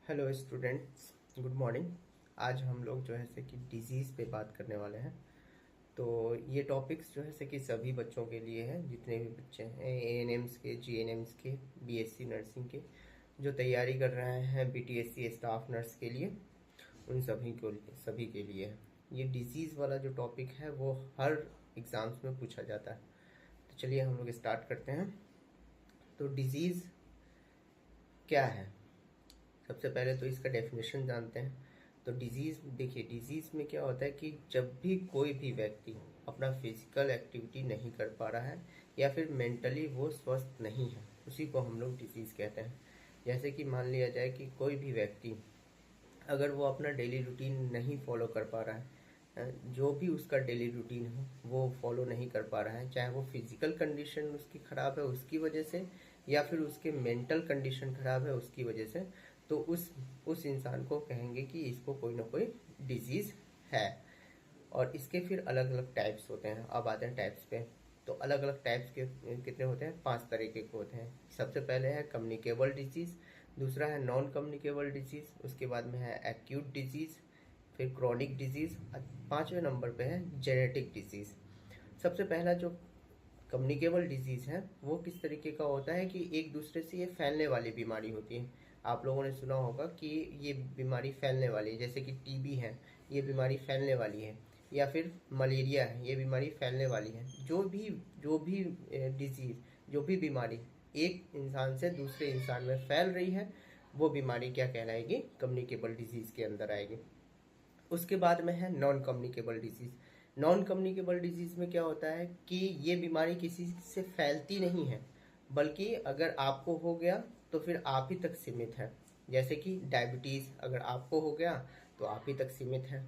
Hello students, good morning. आज हम लोग जो है से कि डिजीज़ पे बात करने वाले हैं। तो ये टॉपिक्स जो है से कि सभी बच्चों के लिए है, जितने भी बच्चे हैं एएनएम्स के, जीएनएम्स के, बीएससी नर्सिंग के, जो तैयारी कर रहे हैं बीटीएससी स्टाफ नर्स के लिए, उन सभी के लिए है। ये डिजीज़ वाला जो टॉपिक है वो हर एग्ज़ाम्स में पूछा जाता है। तो चलिए हम लोग स्टार्ट करते हैं। तो डिजीज़ क्या है, सबसे पहले तो इसका डेफिनेशन जानते हैं। तो डिजीज़, देखिए डिजीज़ में क्या होता है कि जब भी कोई भी व्यक्ति अपना फिजिकल एक्टिविटी नहीं कर पा रहा है या फिर मेंटली वो स्वस्थ नहीं है, उसी को हम लोग डिजीज़ कहते हैं। जैसे कि मान लिया जाए कि कोई भी व्यक्ति अगर वो अपना डेली रूटीन नहीं फॉलो कर पा रहा है, जो भी उसका डेली रूटीन है वो फॉलो नहीं कर पा रहा है, चाहे वो फिजिकल कंडीशन उसकी ख़राब है उसकी वजह से या फिर उसके मेंटल कंडीशन ख़राब है उसकी वजह से, तो उस इंसान को कहेंगे कि इसको कोई ना कोई डिजीज़ है। और इसके फिर अलग अलग टाइप्स होते हैं। अब आते हैं टाइप्स पे। तो अलग अलग टाइप्स के कितने होते हैं? 5 तरीके के होते हैं। सबसे पहले है कम्युनिकेबल डिजीज़, दूसरा है नॉन कम्युनिकेबल डिजीज़, उसके बाद में है एक्यूट डिजीज़, फिर क्रॉनिक डिजीज़, 5वें नंबर पे है जेनेटिक डिजीज़। सबसे पहला जो कम्युनिकेबल डिजीज़ है वो किस तरीके का होता है कि एक दूसरे से ये फैलने वाली बीमारी होती है। आप लोगों ने सुना होगा कि ये बीमारी फैलने वाली है, जैसे कि टीबी है, ये बीमारी फैलने वाली है, या फिर मलेरिया है, ये बीमारी फैलने वाली है। जो भी डिजीज़, जो भी बीमारी एक इंसान से दूसरे इंसान में फैल रही है, वो बीमारी क्या कहलाएगी? कम्युनिकेबल डिजीज़ के अंदर आएगी। उसके बाद में है non communicable disease. Non communicable disease में क्या होता है कि ये बीमारी किसी से फैलती नहीं है, बल्कि अगर आपको हो गया तो फिर आप ही तक सीमित है। जैसे कि डायबिटीज़ अगर आपको हो गया तो आप ही तक सीमित है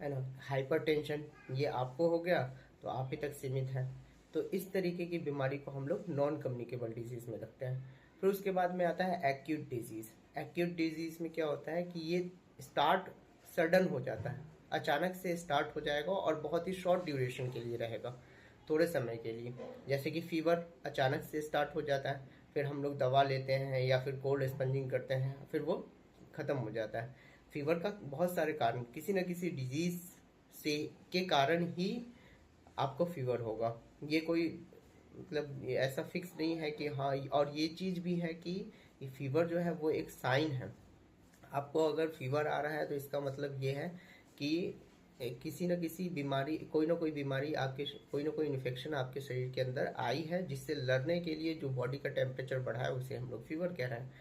ना। हाइपरटेंशन, ये आपको हो गया तो आप ही तक सीमित है। तो इस तरीके की बीमारी को हम लोग नॉन कम्युनिकेबल डिजीज़ में रखते हैं। फिर उसके बाद में आता है एक्यूट डिजीज़। एक्यूट डिजीज़ में क्या होता है कि ये स्टार्ट सडन हो जाता है, अचानक से स्टार्ट हो जाएगा और बहुत ही शॉर्ट ड्यूरेशन के लिए रहेगा, थोड़े समय के लिए। जैसे कि फीवर अचानक से स्टार्ट हो जाता है, फिर हम लोग दवा लेते हैं या फिर कोल्ड स्पंजिंग करते हैं, फिर वो ख़त्म हो जाता है। फीवर का बहुत सारे कारण, किसी न किसी डिजीज़ से के कारण ही आपको फीवर होगा। ये कोई मतलब ये ऐसा फिक्स नहीं है कि हाँ। और ये चीज़ भी है कि ये फीवर जो है वो एक साइन है। आपको अगर फीवर आ रहा है तो इसका मतलब ये है कि किसी न किसी बीमारी, कोई ना कोई बीमारी आपके, कोई ना कोई इन्फेक्शन आपके शरीर के अंदर आई है, जिससे लड़ने के लिए जो बॉडी का टेम्परेचर बढ़ा है उसे हम लोग फीवर कह रहे हैं।